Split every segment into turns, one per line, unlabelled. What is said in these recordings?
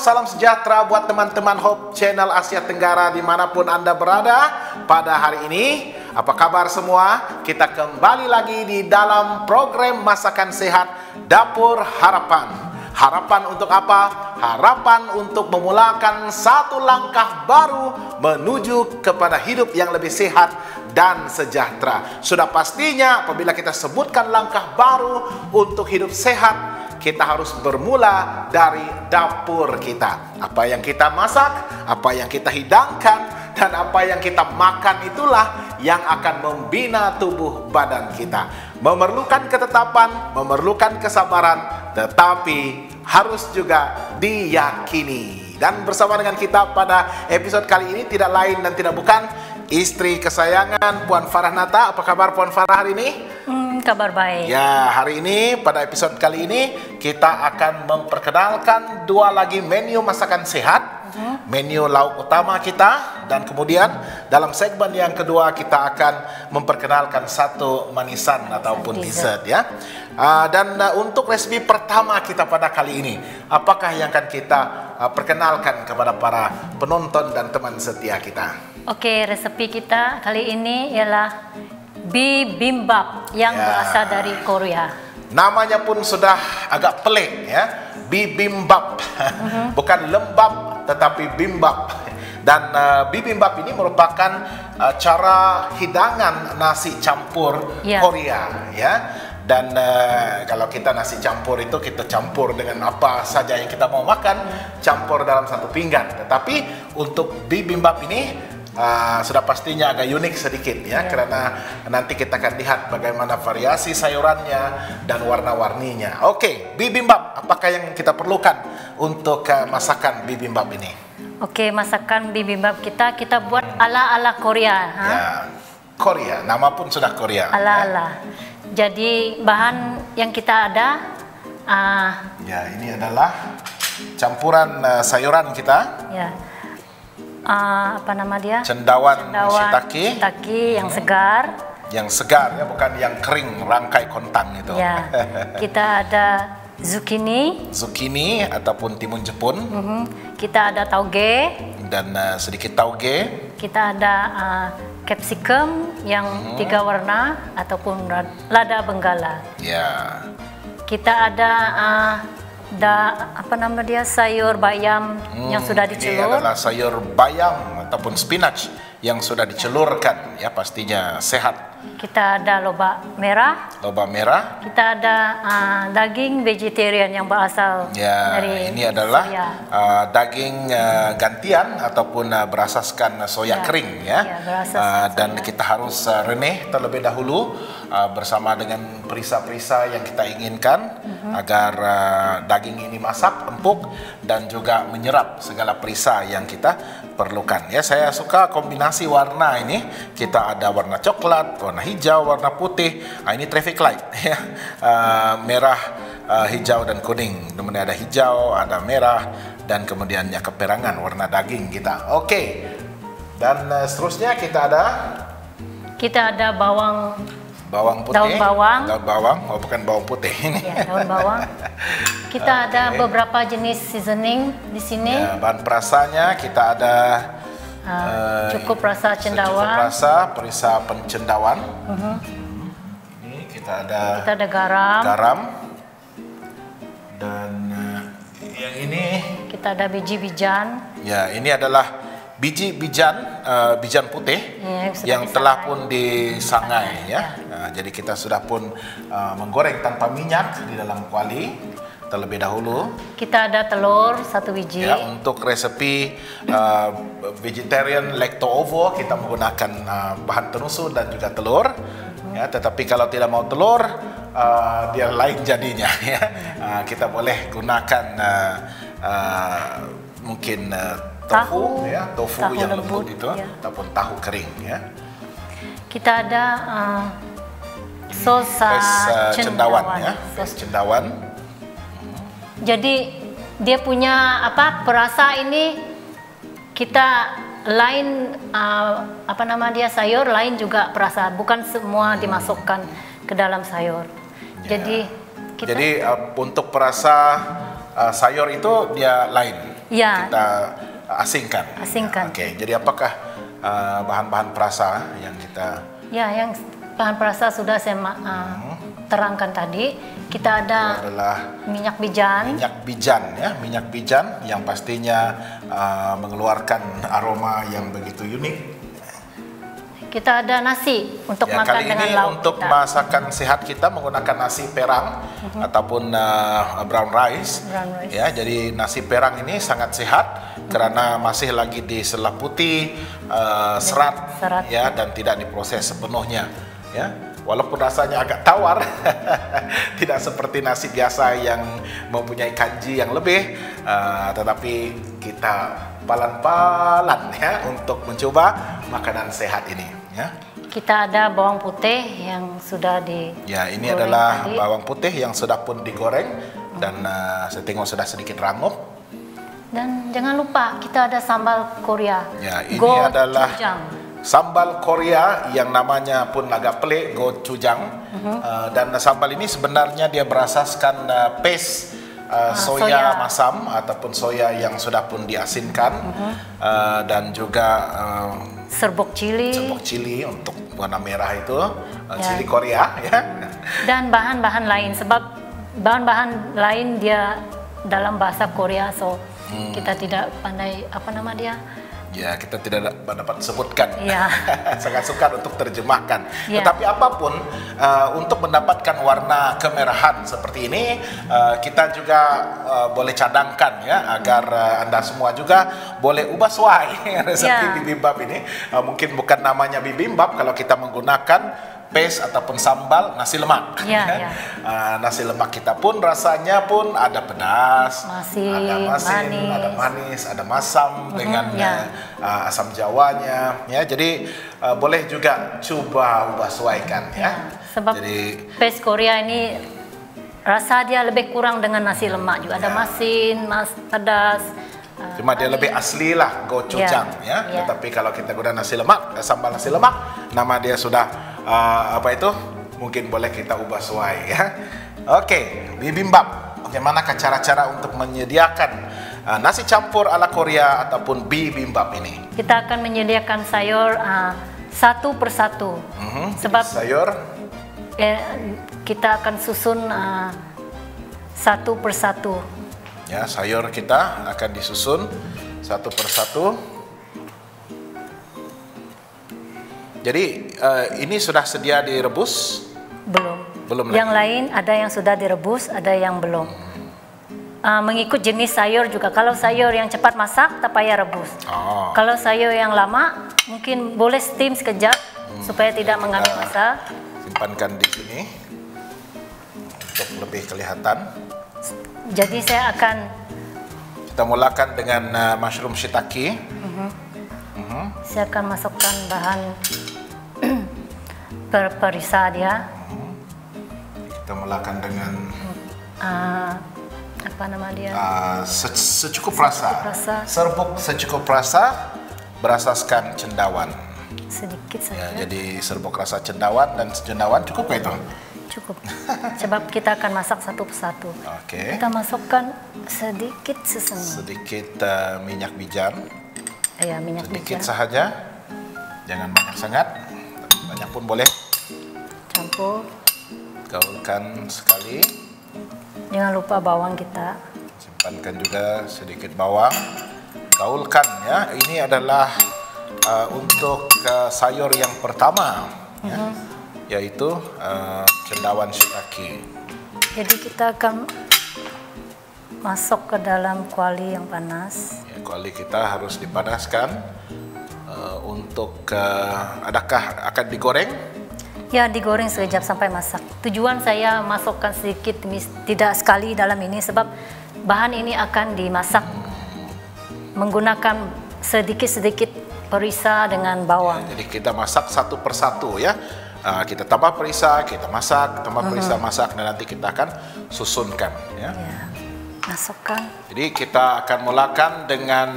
salam sejahtera buat teman-teman Hope Channel Asia Tenggara dimanapun Anda berada pada hari ini. Apa kabar semua? Kita kembali lagi di dalam program Masakan Sehat Dapur Harapan. Harapan untuk apa? Harapan untuk memulakan satu langkah baru menuju kepada hidup yang lebih sehat dan sejahtera. Sudah pastinya apabila kita sebutkan langkah baru untuk hidup sehat, kita harus bermula dari dapur kita. Apa yang kita masak, apa yang kita hidangkan, dan apa yang kita makan itulah yang akan membina tubuh badan kita. Memerlukan ketetapan, memerlukan kesabaran, tetapi harus juga diyakini. Dan bersama dengan kita pada episode kali ini tidak lain dan tidak bukan istri kesayangan Puan Farah Nata. Apa kabar Puan Farah hari ini?
Kabar baik.
Ya, hari ini pada episode kali ini kita akan memperkenalkan dua lagi menu masakan sehat. Menu lauk utama kita, dan kemudian dalam segmen yang kedua kita akan memperkenalkan satu manisan ataupun dessert ya. Dan untuk resep pertama kita pada kali ini, apakah yang akan kita perkenalkan kepada para penonton dan teman setia kita?
Oke, resepi kita kali ini ialah bibimbap yang berasal dari Korea. Namanya pun sudah agak pelik ya, bibimbap.
Bukan lembab tetapi bimbap. Dan bibimbap ini merupakan cara hidangan nasi campur Korea ya. Dan kalau kita nasi campur itu kita campur dengan apa saja yang kita mau makan, campur dalam satu pinggan. Tetapi untuk bibimbap ini sudah pastinya agak unik sedikit ya, karena nanti kita akan lihat bagaimana variasi sayurannya dan warna-warninya. Oke, bibimbap, apakah yang kita perlukan untuk masakan bibimbap ini?
Oke, masakan bibimbap kita buat ala-ala Korea.
Ya, Korea, nama pun sudah Korea.
Ala-ala. Jadi bahan yang kita ada,
ya ini adalah campuran sayuran kita.
Ya. Apa nama dia?
Cendawan shiitake
yang segar.
Yang segar ya, bukan yang kering rangkai kontang itu.
Ya. Kita ada zucchini
ataupun timun jepun.
Kita ada tauge
dan sedikit tauge.
Kita ada capsicum yang 3 warna ataupun lada benggala.
Ya.
Kita ada apa nama dia, sayur bayam yang sudah dicelur.
Ini adalah sayur bayam ataupun spinach yang sudah dicelurkan ya, pastinya sehat.
Kita ada lobak merah. Kita ada daging vegetarian yang berasal dari
ini adalah daging gantian ataupun berasaskan soya kering ya. Dan kita harus reneh terlebih dahulu bersama dengan perisa-perisa yang kita inginkan agar daging ini masak empuk dan juga menyerap segala perisa yang kita perlukan ya. Saya suka kombinasi warna ini. Kita ada warna coklat, warna hijau, warna putih. Ini traffic light ya. Merah, hijau dan kuning. Kemudian ada hijau, ada merah, dan kemudiannya keperangan warna daging kita. Oke. Dan seterusnya kita ada bawang putih. Daun bawang, oh bukan bawang putih ini.
Ya, daun bawang. Kita ada beberapa jenis seasoning di sini.
Ya, bahan perasanya kita ada
cukup rasa cendawan.
Perisa pencendawan. Ini kita ada garam. Dan yang ini
kita ada biji bijan.
Ya, ini adalah biji bijan putih yang telah pun disangai ya. Jadi kita sudah pun menggoreng tanpa minyak di dalam kuali terlebih dahulu. Kita ada telur 1 biji. Ya, untuk resepi vegetarian lacto-ovo kita menggunakan bahan tenusu dan juga telur. Ya, tetapi kalau tidak mau telur, dia lain jadinya ya. Kita boleh gunakan mungkin tofu yang lembut itu ataupun tahu kering ya. Kita ada sos cendawan ya, cendawan.
Jadi dia punya perasa ini kita lain apa nama dia, sayur lain juga perasa, bukan semua dimasukkan ke dalam sayur.
Jadi untuk perasa sayur itu dia lain.
Ya.
kita asingkan.
Asingkan.
Oke, jadi apakah bahan-bahan perasa yang kita?
Ya, yang bahan perasa sudah saya terangkan tadi. Kita ada
adalah
minyak bijan.
Minyak bijan ya, minyak bijan yang pastinya mengeluarkan aroma yang begitu unik.
Kita ada nasi untuk
Ya,
makan
kali
dengan
ini
lauk
untuk
kita.
masakan sehat kita menggunakan nasi perang ataupun brown rice.
Brown rice.
Ya, jadi nasi perang ini sangat sehat karena masih lagi diselaputi serat,
serat.
ya, dan tidak diproses sepenuhnya. Ya, walaupun rasanya agak tawar, tidak seperti nasi biasa yang mempunyai kanji yang lebih, tetapi kita pelan-pelan ya untuk mencoba makanan sehat ini. Ya.
Kita ada bawang putih yang sudah
Ya, ini
digoreng
adalah
tadi.
bawang putih yang sudah pun digoreng dan saya tengok sudah sedikit rangup.
Dan jangan lupa kita ada sambal Korea.
Ya, ini
Gochujang.
adalah sambal Korea yang namanya pun agak pelik, gochujang. Dan sambal ini sebenarnya dia berasaskan paste soya
soya.
masam ataupun soya yang sudah pun diasinkan, dan juga
Serbuk cili.
serbuk cili untuk warna merah itu,
Ya.
cili Korea ya.
Dan bahan-bahan lain, sebab bahan-bahan lain dia dalam bahasa Korea, so kita tidak pandai apa nama dia.
Ya, kita tidak dapat sebutkan.
Ya.
Sangat sukar untuk terjemahkan.
Ya.
Tetapi apapun, untuk mendapatkan warna kemerahan seperti ini, kita juga boleh cadangkan ya, agar Anda semua juga boleh ubah suai resep
Ya.
bibimbap ini. Mungkin bukan namanya bibimbap kalau kita menggunakan paste ataupun sambal nasi lemak.
Ya, ya.
Nasi lemak kita pun rasanya pun ada pedas,
Masin,
ada masin,
manis.
ada manis, ada masam dengan
ya.
asam jawanya. Ya, jadi boleh juga coba ubah sesuaikan ya.
Sebab
Jadi
paste Korea ini rasa dia lebih kurang dengan nasi lemak juga. Ada
Ya.
masin, pedas.
cuma dia lebih asli lah gochujang
Ya,
ya.
ya.
Tetapi kalau kita guna nasi lemak, sambal nasi lemak, nama dia sudah apa itu? Mungkin boleh kita ubah sesuai ya. Oke, bibimbap. Bagaimana cara-cara untuk menyediakan nasi campur ala Korea ataupun bibimbap ini?
Kita akan menyediakan sayur satu persatu. Sebab
Sayur
kita akan susun satu persatu.
ya, sayur kita akan disusun satu persatu. Jadi ini sudah sedia direbus?
Belum.
Belum
Yang
lagi.
lain ada yang sudah direbus, ada yang belum. Mengikut jenis sayur juga. Kalau sayur yang cepat masak, tak payah rebus.
Oh.
Kalau sayur yang lama, mungkin boleh steam sekejap supaya tidak mengambil masa.
Simpankan di sini untuk lebih kelihatan.
Jadi saya akan
Kita mulakan dengan mushroom shiitake.
masukkan bahan perisa dia.
Kita mulakan dengan
Apa nama dia?
secukup rasa.
rasa.
Serbuk secukup rasa berasaskan cendawan.
Sedikit
Ya,
saja.
jadi serbuk rasa cendawan dan cendawan cukup ya itu.
Cukup. Sebab kita akan masak satu persatu.
Oke.
Kita masukkan sedikit sesemi.
Sedikit minyak bijan.
Ya, minyak
Sedikit
bijan.
saja. Jangan banyak sangat. Banyak pun boleh.
Campur.
Gaulkan sekali.
Jangan lupa bawang kita.
Simpankan juga sedikit bawang. Gaulkan ya. Ini adalah untuk sayur yang pertama, ya, yaitu cendawan shiitake.
Jadi kita akan masuk ke dalam kuali yang panas.
Ya, kuali kita harus dipanaskan. Untuk adakah akan digoreng?
Ya, digoreng sekejap sampai masak. Tujuan saya masukkan sedikit, tidak sekali dalam ini, sebab bahan ini akan dimasak menggunakan sedikit-sedikit perisa dengan bawang.
Ya, jadi kita masak satu persatu ya. Kita tambah perisa, kita masak, tambah perisa, masak, dan nanti kita akan susunkan ya.
Ya, masukkan.
Jadi kita akan mulakan dengan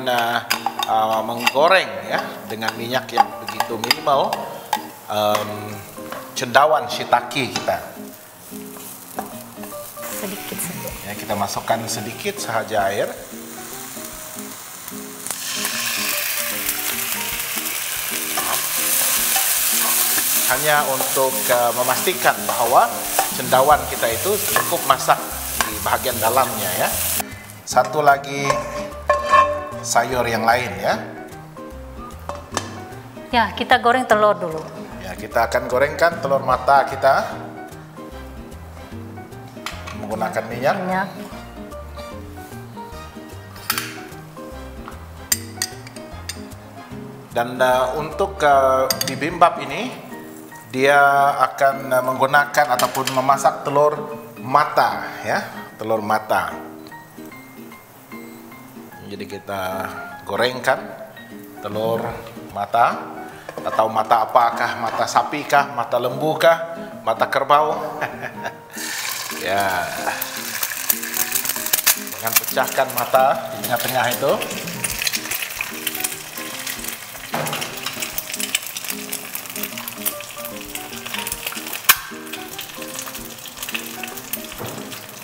menggoreng ya dengan minyak yang begitu minimal cendawan shiitake kita.
Sedikit saja.
Ya, kita masukkan sedikit saja air. hanya untuk memastikan bahwa cendawan kita itu cukup masak di bahagian dalamnya ya. Satu lagi sayur yang lain ya.
Ya, kita goreng telur dulu.
Ya, kita akan gorengkan telur mata kita menggunakan minyak. Dan untuk bibimbap ini dia akan menggunakan ataupun memasak telur mata ya, telur mata. Jadi kita gorengkan telur mata, atau mata apakah, mata sapi kah, mata lembu kah, mata kerbau. Ya, dengan pecahkan mata di tengah-tengah itu.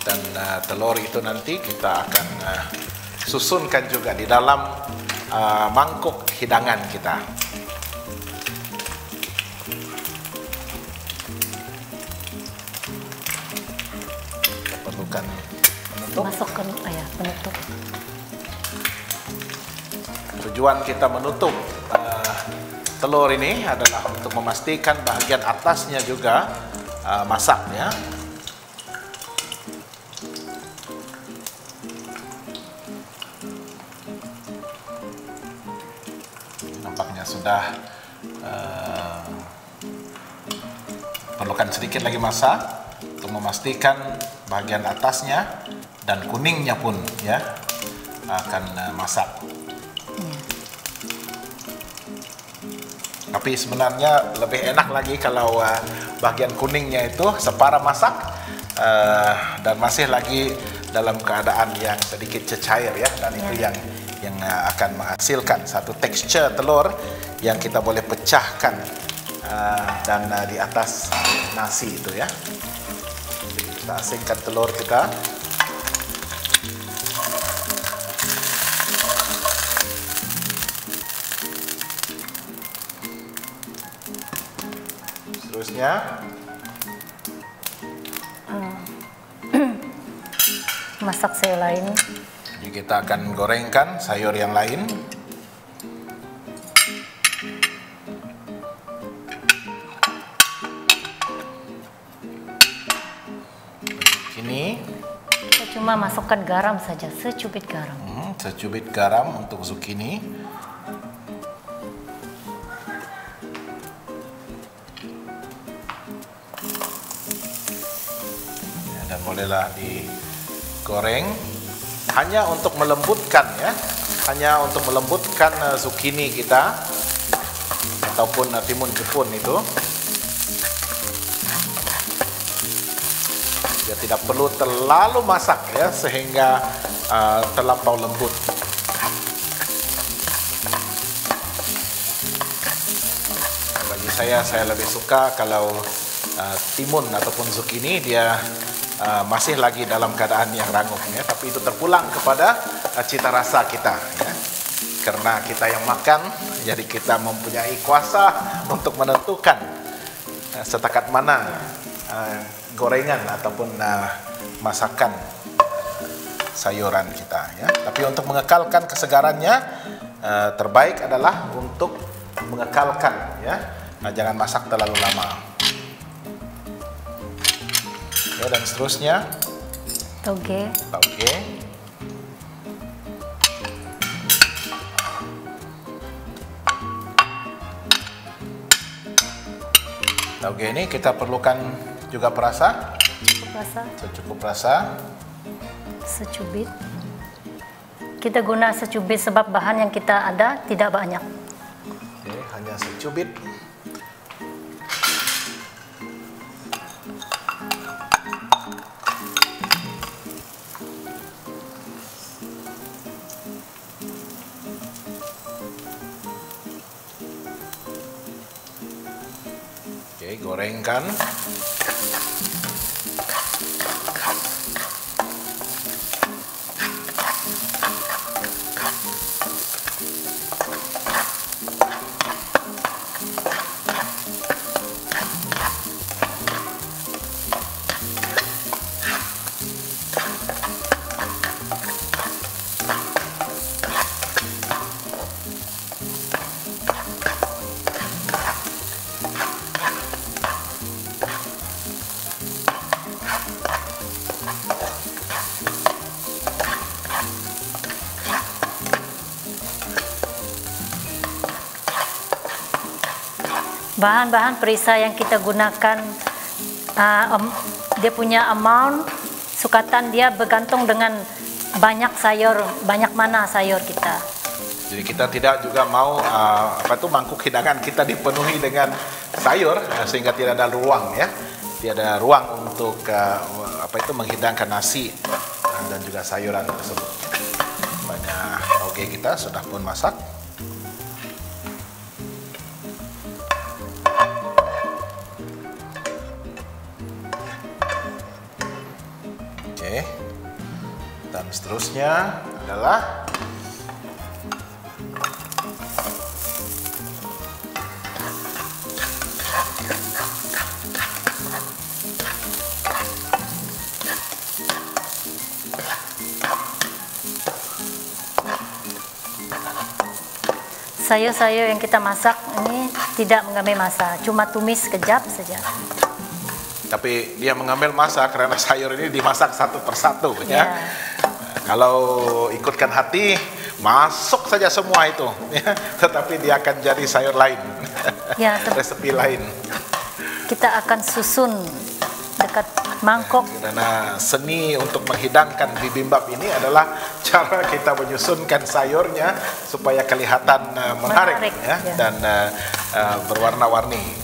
Dan telur itu nanti kita akan susunkan juga di dalam mangkuk hidangan kita. Kita perlukan penutup.
Masukkan penutup.
Tujuan kita menutup telur ini adalah untuk memastikan bagian atasnya juga masak ya. Nampaknya sudah perlukan sedikit lagi masak untuk memastikan bagian atasnya dan kuningnya pun ya akan masak. Tapi sebenarnya lebih enak lagi kalau bagian kuningnya itu separa masak dan masih lagi dalam keadaan yang sedikit cecair ya, dan itu yang akan menghasilkan satu tekstur telur yang kita boleh pecahkan dan di atas nasi itu ya. Jadi kita asingkan telur kita. Seterusnya
masak sayur lain.
Jadi kita akan gorengkan sayur yang lain. Ini
kita cuma masukkan garam saja, secubit garam.
Secubit garam untuk zucchini. Ya, dan bolehlah digoreng hanya untuk melembutkan ya, hanya untuk melembutkan zucchini kita ataupun timun Jepun itu. Dia tidak perlu terlalu masak ya sehingga terlampau lembut. Bagi saya lebih suka kalau timun ataupun zucchini dia masih lagi dalam keadaan yang rangup ya, tapi itu terpulang kepada cita rasa kita ya. Karena kita yang makan, jadi kita mempunyai kuasa untuk menentukan setakat mana gorengan ataupun masakan sayuran kita ya. Tapi untuk mengekalkan kesegarannya terbaik adalah untuk mengekalkan ya. Jangan masak terlalu lama. Ya, dan seterusnya
Toge.
Toge ini kita perlukan juga perasa. Secukup rasa.
Secubit. Kita guna secubit sebab bahan yang kita ada tidak banyak.
Oke, hanya secubit. Oke, gorengkan.
Bahan-bahan perisa yang kita gunakan, dia punya amount, sukatan dia bergantung dengan banyak sayur, banyak mana sayur kita.
Jadi kita tidak juga mau mangkuk hidangan kita dipenuhi dengan sayur sehingga tidak ada ruang ya. Tidak ada ruang untuk menghidangkan nasi dan juga sayuran tersebut. Banyak toge kita sudah pun masak. Oke. Dan seterusnya adalah
sayur-sayur yang kita masak ini tidak mengambil masa, cuma tumis sekejap saja.
Tapi dia mengambil masa karena sayur ini dimasak satu persatu ya. Kalau ikutkan hati, masuk saja semua itu ya. Tetapi dia akan jadi sayur lain.
Ya,
resepi lain.
Kita akan susun dekat mangkok.
Karena seni untuk menghidangkan bibimbap ini adalah cara kita menyusunkan sayurnya supaya kelihatan menarik ya. Dan berwarna-warni.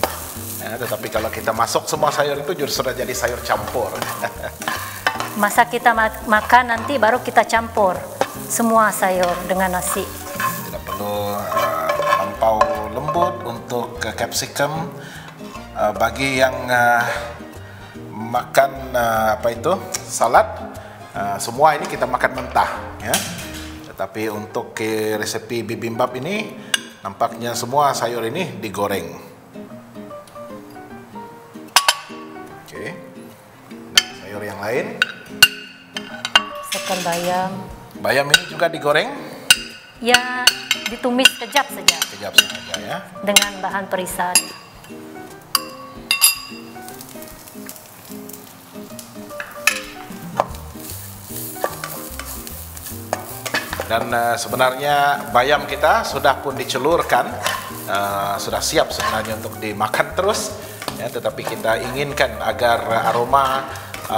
Ya, tetapi kalau kita masuk semua sayur itu justru sudah jadi sayur campur.
Masa kita makan nanti baru kita campur semua sayur dengan nasi.
Tidak perlu terlampau lembut untuk capsicum. Bagi yang makan salad, semua ini kita makan mentah ya. Tetapi untuk resepi bibimbap ini nampaknya semua sayur ini digoreng. Oke. Dan sayur yang lain.
Misalkan bayam.
Bayam ini juga digoreng?
Ya, ditumis sekejap saja.
Sekejap saja ya.
Dengan bahan perisa.
Dan sebenarnya bayam kita sudah pun dicelurkan, sudah siap sebenarnya untuk dimakan terus. Ya, tetapi kita inginkan agar aroma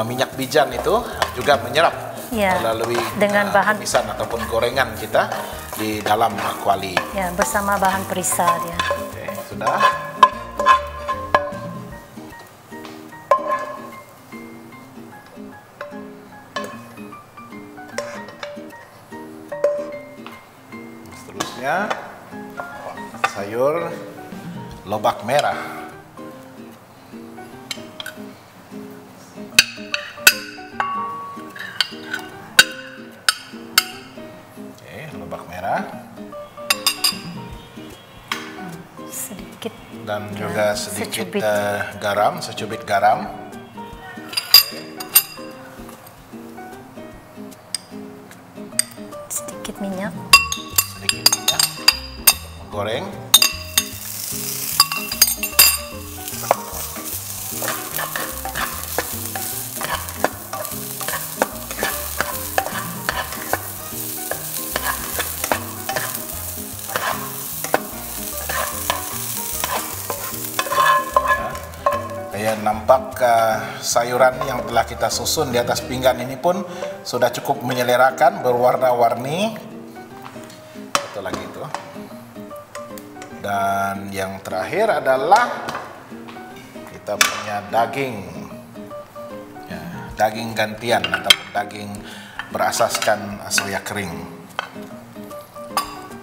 minyak bijan itu juga menyerap melalui
dengan bahan
tumisan ataupun gorengan kita di dalam kuali.
Ya, bersama bahan perisa dia.
Oke, sudah. Seterusnya sayur lobak merah.
Sedikit
dan juga sedikit garam, secubit garam.
Sedikit minyak.
Sedikit minyak. Menggoreng. Ya, nampak sayuran yang telah kita susun di atas pinggan ini pun sudah cukup menyelerakan, berwarna-warni. Satu lagi itu. Dan yang terakhir adalah kita punya daging. Ya, daging gantian atau daging berasaskan soya kering.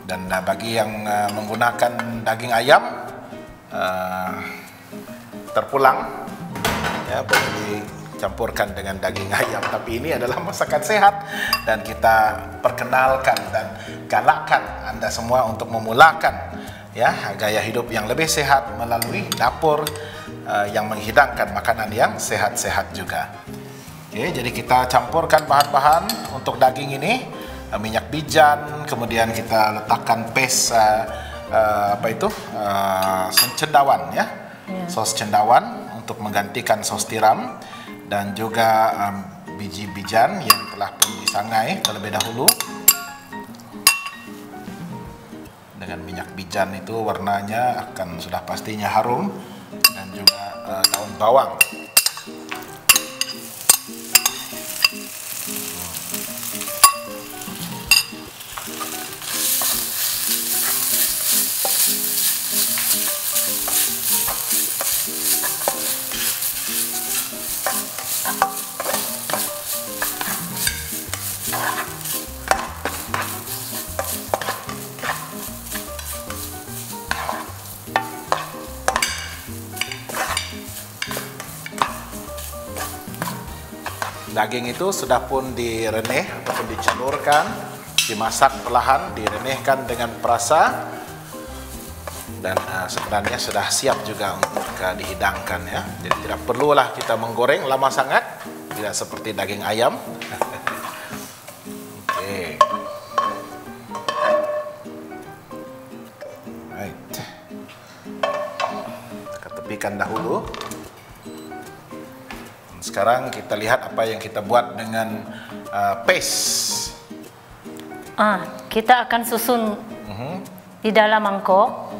Dan bagi yang menggunakan daging ayam, terpulang ya, boleh dicampurkan dengan daging ayam. Tapi ini adalah masakan sehat dan kita perkenalkan dan galakkan Anda semua untuk memulakan ya gaya hidup yang lebih sehat melalui dapur yang menghidangkan makanan yang sehat-sehat juga. Oke, jadi kita campurkan bahan-bahan untuk daging ini, minyak bijan, kemudian kita letakkan paste cendawan ya. Sos cendawan untuk menggantikan sos tiram dan juga biji bijan yang telah pun disangai terlebih dahulu. Dan dengan minyak bijan itu warnanya akan sudah pastinya harum, dan juga daun bawang. Daging itu sudah pun direneh ataupun dicelurkan, dimasak perlahan, direnehkan dengan perasa, dan sebenarnya sudah siap juga untuk dihidangkan ya. Jadi tidak perlulah kita menggoreng lama sangat, tidak seperti daging ayam. Oke. Right. Kita tepikan dahulu. Sekarang kita lihat apa yang kita buat dengan paste.
Kita akan susun di dalam mangkok.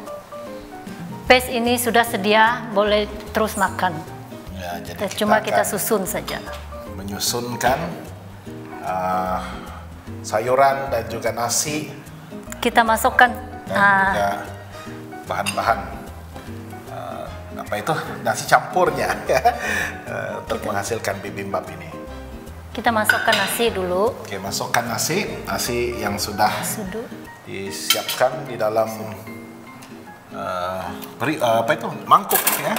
Paste ini sudah sedia, boleh terus makan.
Ya, jadi
Cuma kita susun saja.
Menyusunkan sayuran dan juga nasi.
Kita masukkan
Dan juga bahan-bahan apa itu, nasi campurnya untuk menghasilkan bibimbap ini.
Kita masukkan nasi dulu.
Oke, masukkan nasi yang sudah disiapkan di dalam apa itu, mangkuk ya.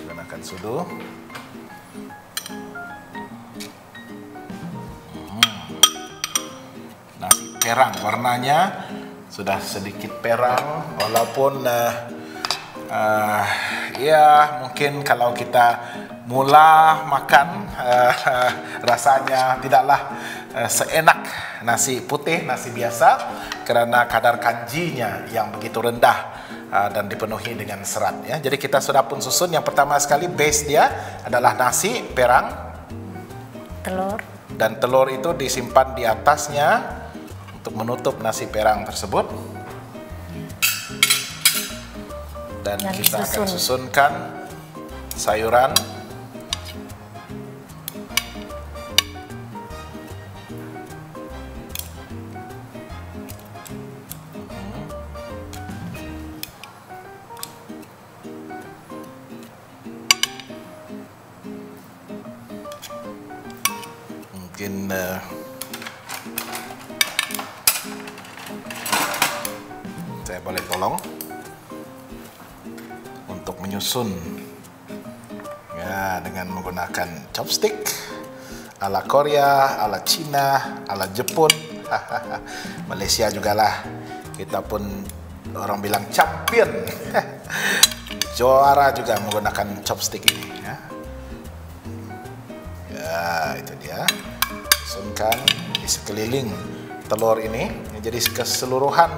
Gunakan sudu. Nasi perang, warnanya sudah sedikit perang, walaupun ya mungkin kalau kita mula makan rasanya tidaklah seenak nasi putih, nasi biasa, karena kadar kanjinya yang begitu rendah dan dipenuhi dengan serat ya. Jadi kita sudah pun susun. Yang pertama sekali base dia adalah nasi perang,
telur,
dan telur itu disimpan di atasnya untuk menutup nasi perang tersebut. Dan kita akan susunkan sayuran. Mungkin saya boleh tolong untuk menyusun ya, dengan menggunakan chopstick ala Korea, ala Cina, ala Jepun, Malaysia juga lah. Kita pun orang bilang champion, juara juga menggunakan chopstick ini ya. Ya, itu dia. Susunkan di sekeliling telur ini. Jadi keseluruhan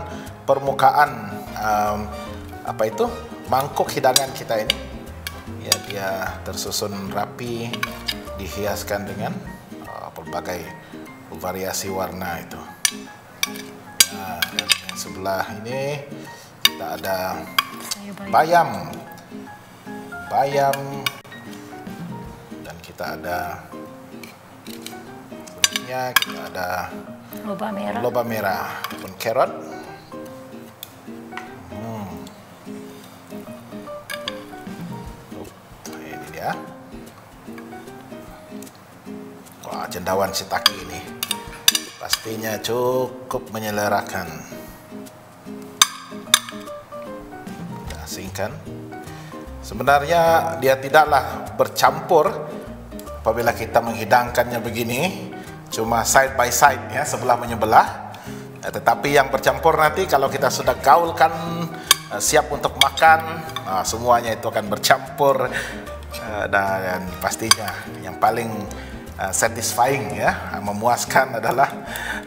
permukaan apa itu, mangkuk hidangan kita ini ya, dia tersusun rapi, dihiaskan dengan berbagai variasi warna itu. Nah, dan yang sebelah ini kita ada bayam, dan kita ada berikutnya kita ada loba merah pun carrot. Ini dia. Wah, cendawan shiitake ini pastinya cukup menyelerakan. Kita asingkan. Sebenarnya dia tidaklah bercampur apabila kita menghidangkannya begini, cuma side by side ya, sebelah menyebelah. Tetapi yang bercampur nanti kalau kita sudah gaulkan, siap untuk makan, semuanya itu akan bercampur, dan pastinya yang paling satisfying ya, memuaskan adalah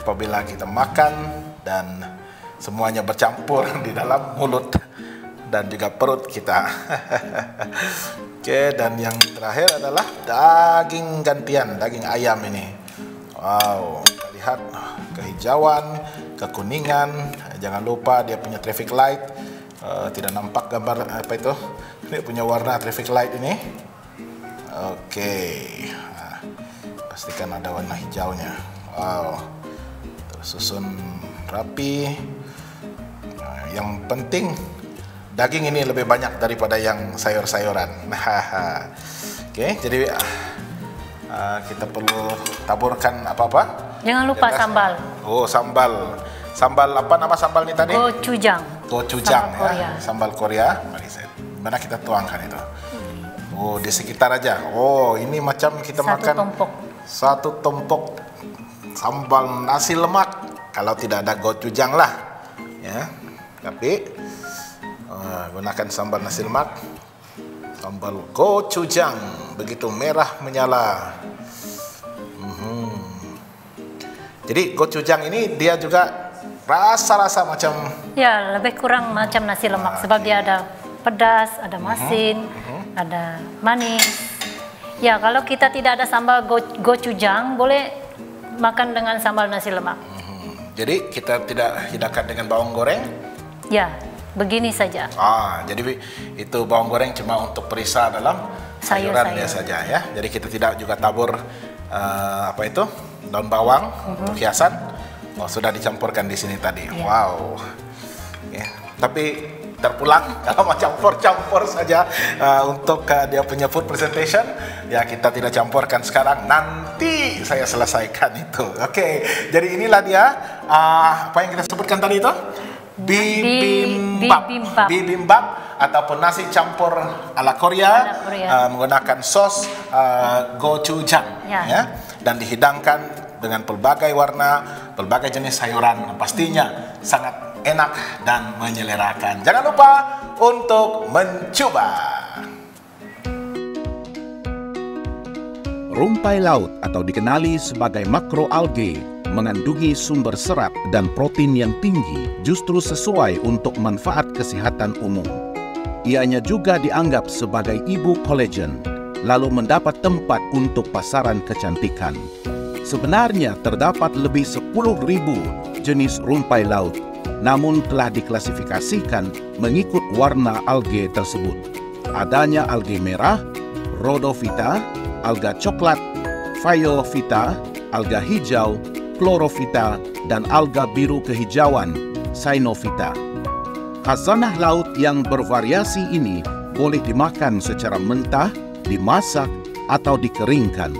apabila kita makan dan semuanya bercampur di dalam mulut dan juga perut kita. Oke, dan yang terakhir adalah daging gantian, daging ayam ini. Wow, kita lihat kehijauan, kekuningan, Jangan lupa dia punya traffic light. Tidak nampak gambar apa itu. Dia punya warna traffic light ini. Oke. Nah, pastikan ada warna hijaunya. Wow. Tersusun rapi. Nah, yang penting daging ini lebih banyak daripada yang sayur-sayuran. Oke, jadi kita perlu taburkan apa-apa.
Jangan lupa sambal.
Oh, sambal. Sambal apa nama sambal ini tadi?
Gochujang.
Gochujang
Sambal
ya. Sambal Korea. Mari mana kita tuangkan itu? Oh, di sekitar aja. Oh, ini macam kita makan satu tumpuk sambal nasi lemak. Kalau tidak ada gochujang lah. Ya. Tapi gunakan sambal nasi lemak. Sambal gochujang begitu merah menyala. Jadi gochujang ini dia juga rasa-rasa macam
ya lebih kurang macam nasi lemak sebab dia ada pedas, ada masin, ada manis. Ya kalau kita tidak ada sambal gochujang boleh makan dengan sambal nasi lemak.
Jadi kita tidak hidangkan dengan bawang goreng?
Ya, begini saja.
Jadi itu bawang goreng cuma untuk perisa dalam sayuran dia saja ya. Jadi kita tidak juga tabur apa itu? Daun bawang untuk hiasan. Oh, sudah dicampurkan di sini tadi. Yeah. Wow. Ya. Tapi terpulang kalau mau campur-campur saja untuk dia punya food presentation, ya kita tidak campurkan sekarang. Nanti saya selesaikan itu. Oke. Jadi inilah dia apa yang kita sebutkan tadi itu? Bibimbap ataupun nasi campur ala Korea, menggunakan sos gochujang ya, dan dihidangkan dengan pelbagai warna, pelbagai jenis sayuran, pastinya sangat enak dan menyelerakan. Jangan lupa untuk mencoba.
Rumpai laut atau dikenali sebagai makroalgae mengandungi sumber serat dan protein yang tinggi, justru sesuai untuk manfaat kesehatan umum. Ianya juga dianggap sebagai ibu kolagen, lalu mendapat tempat untuk pasaran kecantikan. Sebenarnya terdapat lebih 10.000 jenis rumpai laut, namun telah diklasifikasikan mengikut warna algae tersebut. Adanya algae merah, rhodophyta, alga coklat, phaeophyta, alga hijau, chlorophyta, dan alga biru kehijauan, cyanophyta. Khazanah laut yang bervariasi ini boleh dimakan secara mentah, dimasak, atau dikeringkan.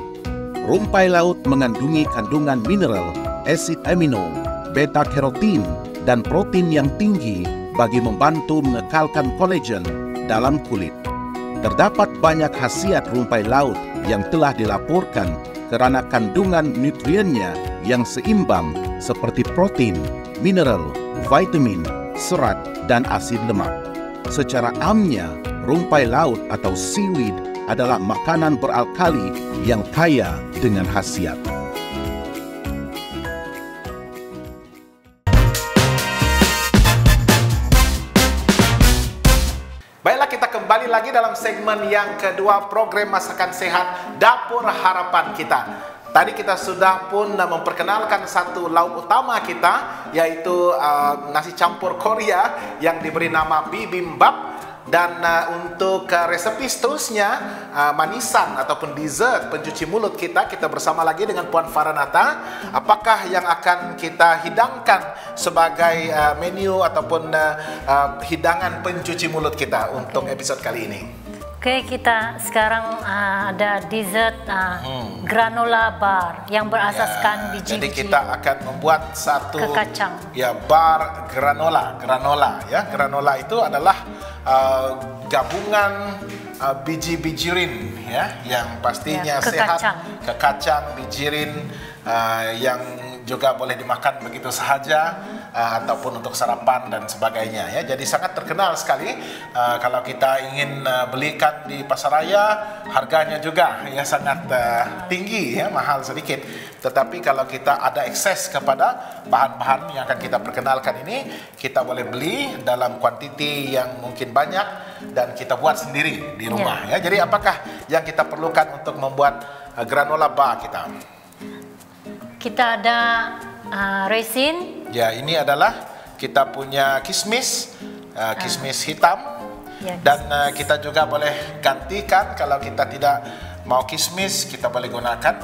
Rumpai laut mengandungi kandungan mineral, asid amino, beta-karotin, dan protein yang tinggi bagi membantu mengekalkan kolagen dalam kulit. Terdapat banyak khasiat rumpai laut yang telah dilaporkan kerana kandungan nutriennya yang seimbang seperti protein, mineral, vitamin, serat, dan asid lemak. Secara amnya, rumpai laut atau seaweed adalah makanan beralkali yang kaya dengan khasiat.
Baiklah, kita kembali lagi dalam segmen yang kedua program Masakan Sehat Dapur Harapan kita. Tadi kita sudah pun memperkenalkan satu lauk utama kita, yaitu nasi campur Korea yang diberi nama bibimbap. Dan untuk resepi seterusnya, manisan ataupun dessert pencuci mulut kita bersama lagi dengan Puan Faranata. Apakah yang akan kita hidangkan sebagai menu ataupun hidangan pencuci mulut kita untuk episode kali ini?
Oke, kita sekarang ada dessert granola bar yang berasaskan biji-biji.
Jadi kita akan membuat satu
kacang.
Ya, bar granola. Ya, granola itu adalah gabungan biji-bijirin ya, yang pastinya sehat, kekacang, bijirin yang juga boleh dimakan begitu sahaja ataupun untuk sarapan dan sebagainya ya. Jadi sangat terkenal sekali. Kalau kita ingin belikan di pasaraya, harganya juga ya sangat tinggi ya, mahal sedikit. Tetapi kalau kita ada akses kepada bahan-bahan yang akan kita perkenalkan ini, kita boleh beli dalam kuantiti yang mungkin banyak dan kita buat sendiri di rumah ya. Jadi apakah yang kita perlukan untuk membuat granola bar kita?
Kita ada resin.
Ya, ini adalah kita punya kismis, kismis hitam.
Ya,
Dan kita juga boleh gantikan kalau kita tidak mau kismis, kita boleh gunakan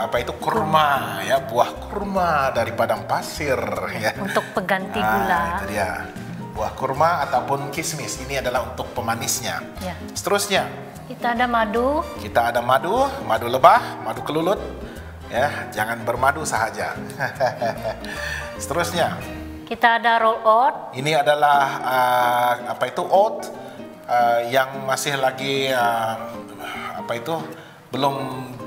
apa itu kurma ya, buah kurma dari padang pasir ya.
untuk pengganti gula.
Itu dia. Buah kurma ataupun kismis ini adalah untuk pemanisnya.
Ya.
Seterusnya
Kita ada madu.
kita ada madu, madu lebah, madu kelulut. Ya, jangan bermadu sahaja. Seterusnya,
Kita ada roll oat.
ini adalah apa itu oat yang masih lagi apa itu belum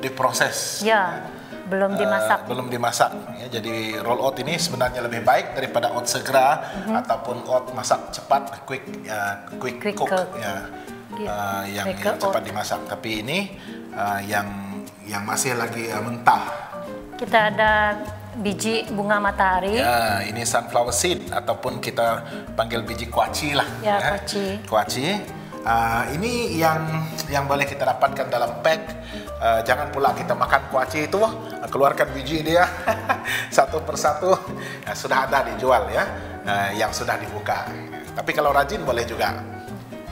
diproses.
Ya, belum dimasak.
Belum dimasak. Ya, jadi roll oat ini sebenarnya lebih baik daripada oat segera ataupun oat masak cepat, quick
Quick
cook.
cook.
Ya. Yang
Quick cook
cepat
oat.
dimasak. Tapi ini yang masih lagi mentah.
Kita ada biji bunga matahari.
Ya, ini sunflower seed ataupun kita panggil biji kuaci lah.
Ya, kuaci.
Kuaci. Ini yang boleh kita dapatkan dalam pack. Jangan pula kita makan kuaci itu, keluarkan biji dia satu persatu. Sudah ada dijual ya, yang sudah dibuka. Tapi kalau rajin boleh juga.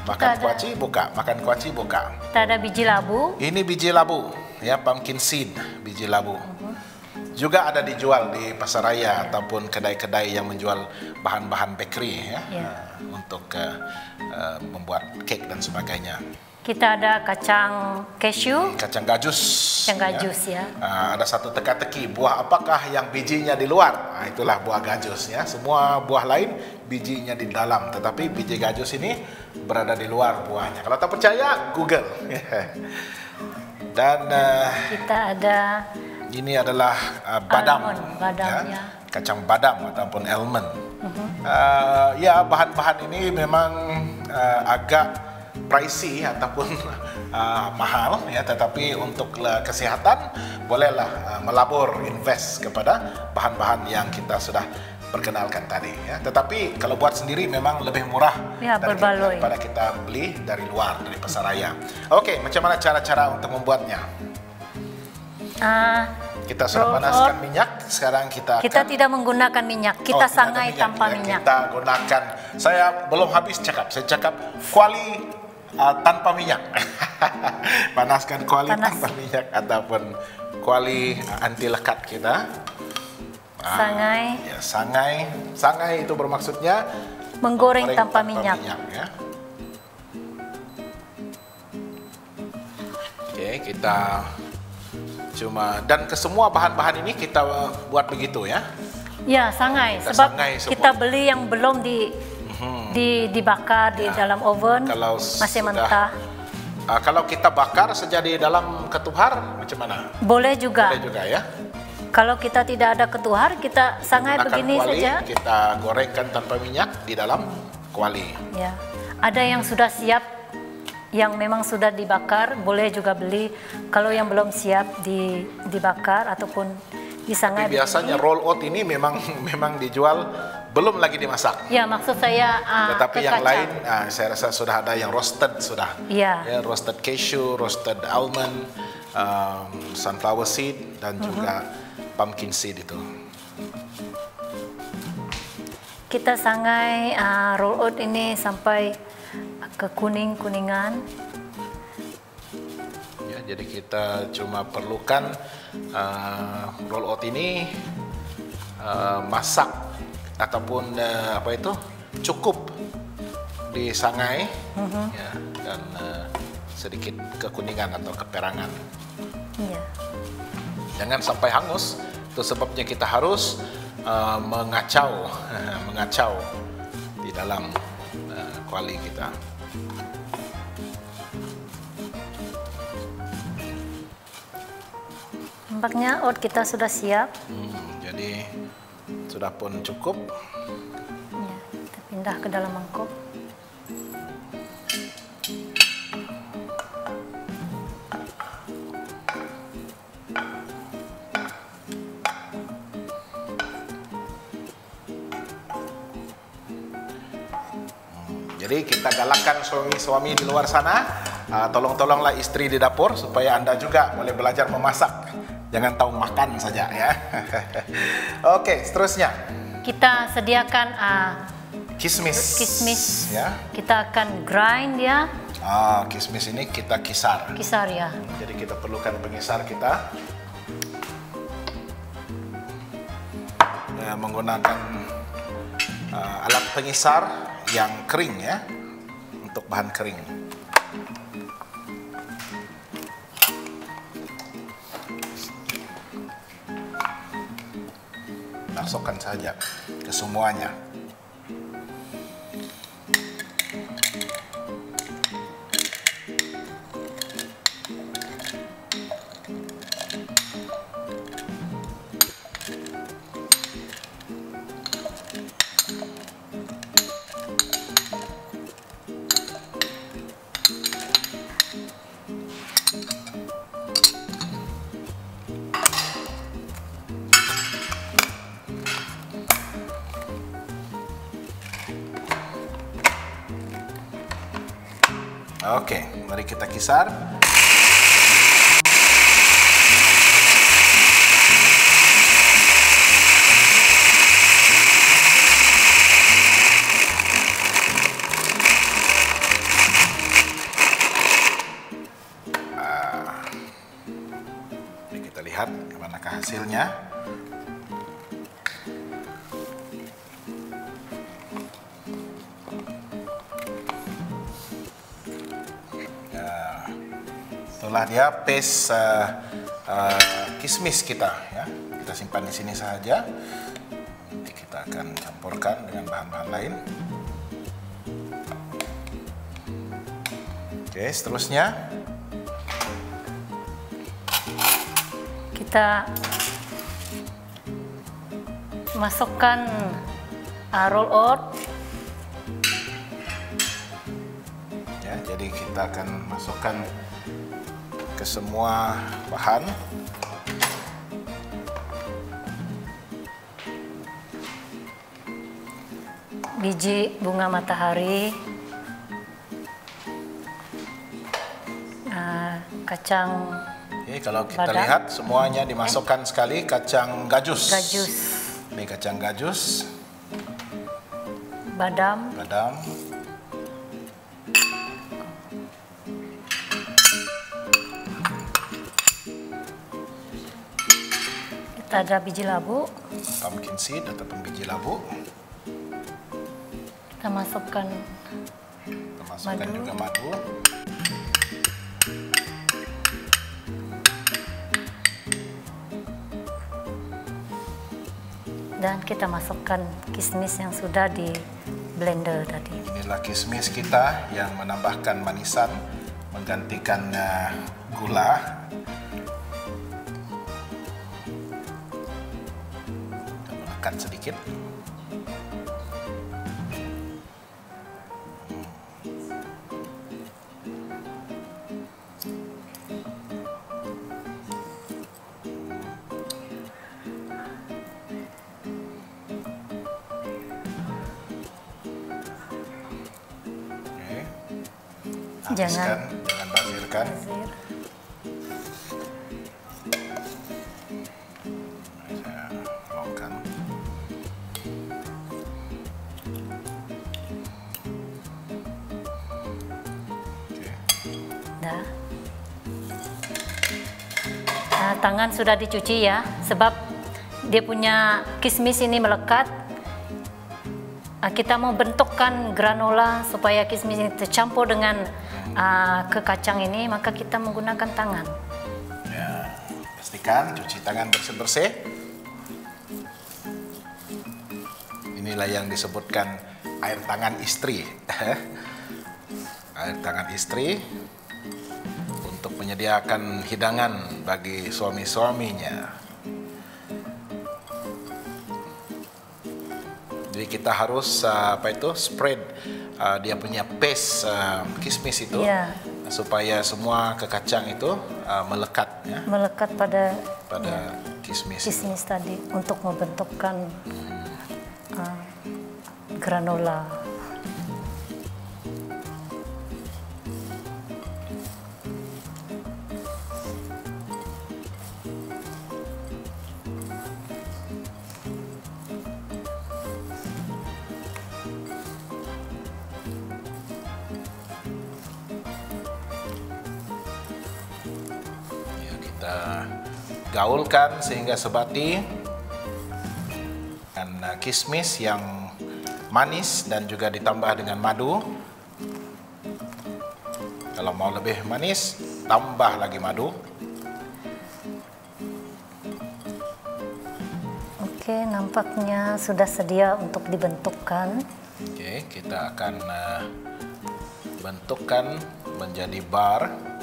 Makan kuaci buka, makan kuaci buka.
Kita ada biji labu.
Ini biji labu, ya, pumpkin seed, biji labu. Juga ada dijual di pasaraya ataupun kedai-kedai yang menjual bahan-bahan bakery ya, untuk membuat cake dan sebagainya.
Kita ada kacang cashew.
Kacang gajus.
Kacang gajus ya.
Ada satu teka-teki, buah apakah yang bijinya di luar? Itulah buah gajus ya. Semua buah lain bijinya di dalam, tetapi biji gajus ini berada di luar buahnya. Kalau tak percaya, Google. Dan
Kita ada
ini adalah badam,
almond, badam, ya.
Kacang badam ataupun almond. Ya, bahan-bahan ini memang agak pricey ataupun mahal ya, tetapi untuk kesehatan bolehlah melabur, invest kepada bahan-bahan yang kita sudah perkenalkan tadi ya. Tetapi kalau buat sendiri memang lebih murah
Ya, berbaloi.
daripada kita beli dari luar, dari pasaraya. Oke, macam mana cara-cara untuk membuatnya? Kita sudah
roll
panaskan
oat.
minyak. Sekarang kita
Kita
akan
tidak menggunakan minyak.
Oh,
Kita
tidak ada
sangai
minyak.
tanpa
Ya,
minyak.
Kita gunakan. Saya belum habis cakap. Saya cakap kuali tanpa minyak. Panaskan kuali
Panas.
tanpa minyak ataupun kuali anti lekat kita.
Sangai.
Ya, sangai. Sangai itu bermaksudnya
Menggoreng tanpa minyak.
ya. Oke, kita dan ke semua bahan-bahan ini kita buat begitu ya.
Ya, sangai.
Kita
Sebab
sangai semua.
kita beli yang belum dibakar di dalam oven,
Kalau
masih
sudah-
mentah.
Kalau kita bakar saja di dalam ketuhar, macam mana?
Boleh juga.
Boleh juga ya.
Kalau kita tidak ada ketuhar, kita sangai
Gunakan
begini
kuali,
saja.
kita gorengkan tanpa minyak di dalam kuali.
Ya. Ada yang sudah siap, yang memang sudah dibakar, boleh juga beli. Kalau yang belum siap dibakar ataupun disangai.
Tapi biasanya roll oat ini memang dijual belum lagi dimasak.
Ya, maksud saya
Tetapi
ke
yang
kacang.
lain saya rasa sudah ada yang roasted sudah.
Iya.
Ya, roasted cashew, roasted almond, sunflower seed dan juga pumpkin seed itu.
Kita sangai roll oat ini sampai ke kuningan.
Ya, jadi kita cuma perlukan roll oat ini masak ataupun apa itu cukup disangai ya, dan sedikit kekuningan atau keperangan.
Iya.
Jangan sampai hangus. Itu sebabnya kita harus mengacau di dalam kuali kita.
Nampaknya oat kita sudah siap.
Jadi sudah pun cukup.
Ya, kita pindah ke dalam mangkok.
Jadi kita galakkan suami-suami di luar sana, tolong-tolonglah istri di dapur supaya Anda juga boleh belajar memasak. Jangan tahu makan saja ya. Oke, seterusnya.
kita sediakan
kismis ya.
Kita akan grind ya.
Kismis ini kita kisar.
Kisar ya.
Jadi kita perlukan pengisar kita. Menggunakan alat pengisar yang kering ya, untuk bahan kering. Masukkan saja ke semuanya. Oke, mari kita kisar. Mari kita lihat bagaimana hasilnya. Itulah dia paste kismis kita ya. Kita simpan di sini saja. Nanti kita akan campurkan dengan bahan-bahan lain. Oke, seterusnya
kita masukkan roll out.
Ya, jadi kita akan masukkan ke semua bahan.
Biji bunga matahari, kacang.
Oke, kalau kita
badam.
lihat semuanya dimasukkan sekali. Kacang gajus.
Gajus.
Ini kacang gajus.
Badam.
Badam.
Kita ada biji labu.
Pumpkin seed ataupun biji labu.
Kita masukkan madu.
Juga madu.
Dan kita masukkan kismis yang sudah di blender tadi.
Inilah kismis kita yang menambahkan manisan, menggantikan gula. Kita melekat sedikit.
Jangan
basirkan. Saya longkan.
Nah, tangan sudah dicuci ya, sebab dia punya kismis ini melekat. Kita mau bentukkan granola supaya kismis ini tercampur dengan ke kacang ini, maka kita menggunakan tangan.
Ya, pastikan cuci tangan bersih-bersih. Inilah yang disebutkan air tangan istri. Air tangan istri untuk menyediakan hidangan bagi suami-suaminya. Jadi kita harus spread dia punya paste kismis itu, supaya semua ke kacang itu melekat ya.
Melekat pada
kismis
tadi untuk membentukkan granola.
Kita gaulkan sehingga sebati dengan kismis yang manis dan juga ditambah dengan madu. Kalau mau lebih manis, tambah lagi madu.
Oke, nampaknya sudah sedia untuk dibentukkan.
Oke, kita akan bentukkan menjadi bar.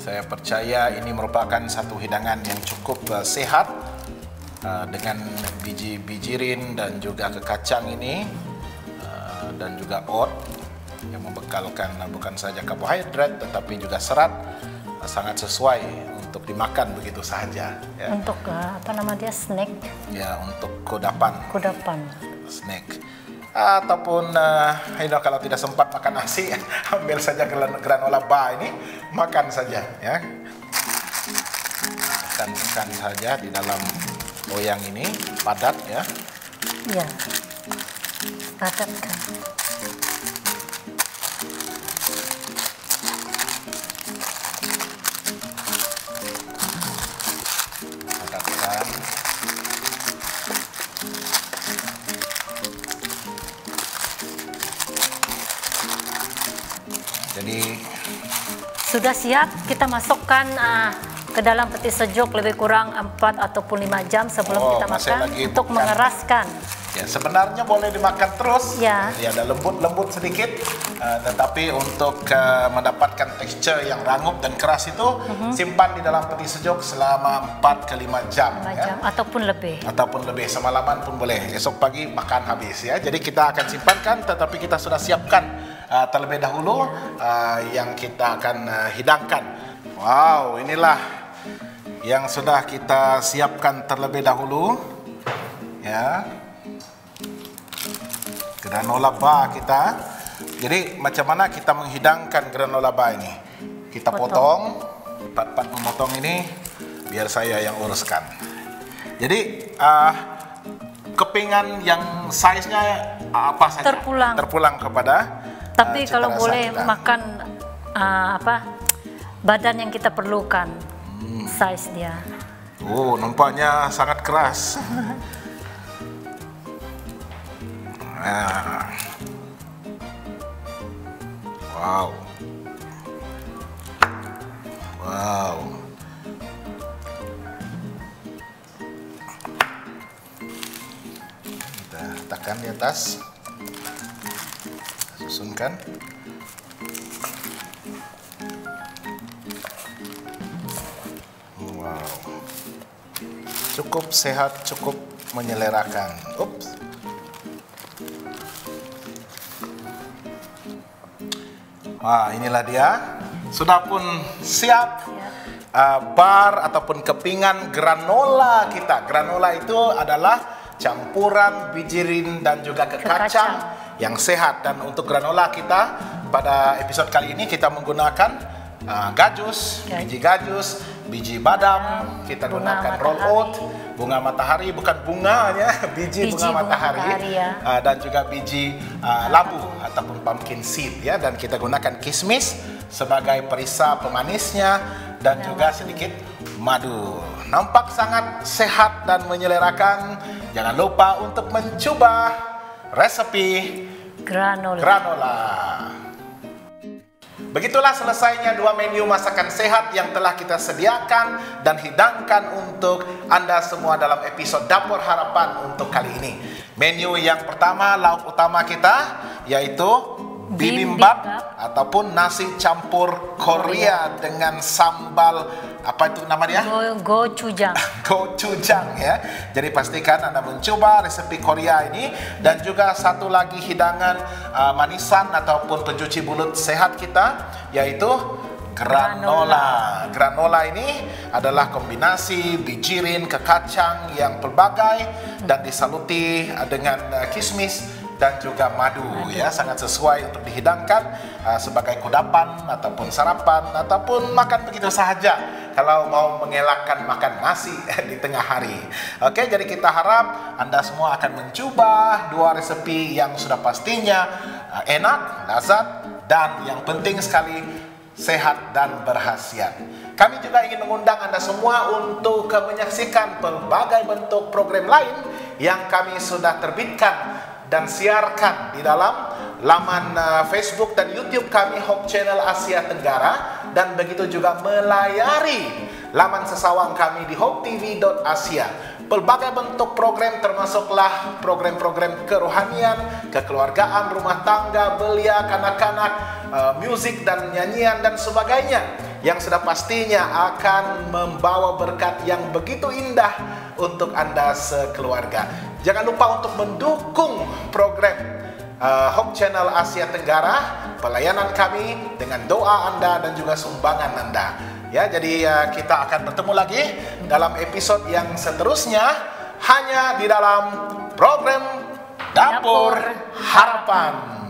Saya percaya ini merupakan satu hidangan yang cukup sehat dengan biji bijirin dan juga kekacang ini dan juga oat yang membekalkan bukan saja karbohidrat tetapi juga serat, sangat sesuai untuk dimakan begitu saja. Ya.
Untuk apa nama dia, snack?
Ya, untuk kudapan.
Kudapan.
Snack. Ataupun kalau tidak sempat makan nasi, ambil saja granola bar ini, makan saja. Ya. Tekan saja di dalam loyang ini, padat ya.
Ya, padat kan.
Padatkan. Jadi
Sudah siap, kita masukkan ke dalam peti sejuk lebih kurang 4 ataupun 5 jam sebelum kita
masih
makan
lagi
untuk
bukan.
mengeraskan.
ya sebenarnya boleh dimakan terus.
Ya.
Ya, ada lembut sedikit, tetapi untuk mendapatkan tekstur yang rangup dan keras itu simpan di dalam peti sejuk selama 4 ke 5 jam.
5
Ya.
jam ataupun lebih.
Ataupun lebih, semalaman pun boleh. Esok pagi makan habis ya. Jadi kita akan simpankan, tetapi kita sudah siapkan terlebih dahulu yang kita akan hidangkan. Wow, inilah yang sudah kita siapkan terlebih dahulu. Ya. Granola bar kita. Jadi macam mana kita menghidangkan granola bar ini? Kita potong, empat memotong ini biar saya yang uruskan. Jadi kepingan yang size-nya apa saja? Terpulang kepada.
Tapi kalau
cita rasa
boleh
kita.
makan badan yang kita perlukan, size dia.
Oh, nampaknya sangat keras. Wow. Wow. Kita tekan di atas. Susunkan. Wow. Cukup sehat, cukup menyelerakan. Ups. Wah, inilah dia. Sudah pun siap bar ataupun kepingan granola kita. Granola itu adalah campuran bijirin dan juga kekacang yang sehat. Dan untuk granola kita pada episode kali ini kita menggunakan gajus, biji gajus, biji badam, kita gunakan roll oat, bunga matahari, bukan bunganya, biji bunga matahari ya. Dan juga biji labu ataupun pumpkin seed ya, dan kita gunakan kismis sebagai perisai pemanisnya dan juga sedikit madu. Nampak sangat sehat dan menyelerakan. Jangan lupa untuk mencoba resepi granola. Begitulah selesainya 2 menu masakan sehat yang telah kita sediakan dan hidangkan untuk Anda semua dalam episode Dapur Harapan untuk kali ini. Menu yang pertama, lauk utama kita, yaitu bibimbap ataupun nasi campur Korea dengan sambal, apa itu nama dia?
Gochujang.
Gochujang ya. Jadi pastikan Anda mencoba resepi Korea ini. Dan juga satu lagi hidangan manisan ataupun pencuci mulut sehat kita, yaitu granola. Granola ini adalah kombinasi bijirin, kekacang yang pelbagai dan disaluti dengan kismis dan juga madu ya, sangat sesuai untuk dihidangkan sebagai kudapan ataupun sarapan ataupun makan begitu saja kalau mau mengelakkan makan nasi di tengah hari. Oke, jadi kita harap Anda semua akan mencoba dua resepi yang sudah pastinya enak, lezat, dan yang penting sekali sehat dan berkhasiat. Kami juga ingin mengundang Anda semua untuk menyaksikan berbagai bentuk program lain yang kami sudah terbitkan dan siarkan di dalam laman Facebook dan YouTube kami Hope Channel Asia Tenggara, dan begitu juga melayari laman sesawang kami di hopetv.asia. Pelbagai bentuk program termasuklah program-program kerohanian, kekeluargaan, rumah tangga, belia, kanak-kanak, musik dan nyanyian dan sebagainya yang sudah pastinya akan membawa berkat yang begitu indah untuk Anda sekeluarga. Jangan lupa untuk mendukung program Hope Channel Asia Tenggara, pelayanan kami dengan doa Anda dan juga sumbangan Anda. Ya, jadi kita akan bertemu lagi dalam episode yang seterusnya hanya di dalam program Dapur Harapan.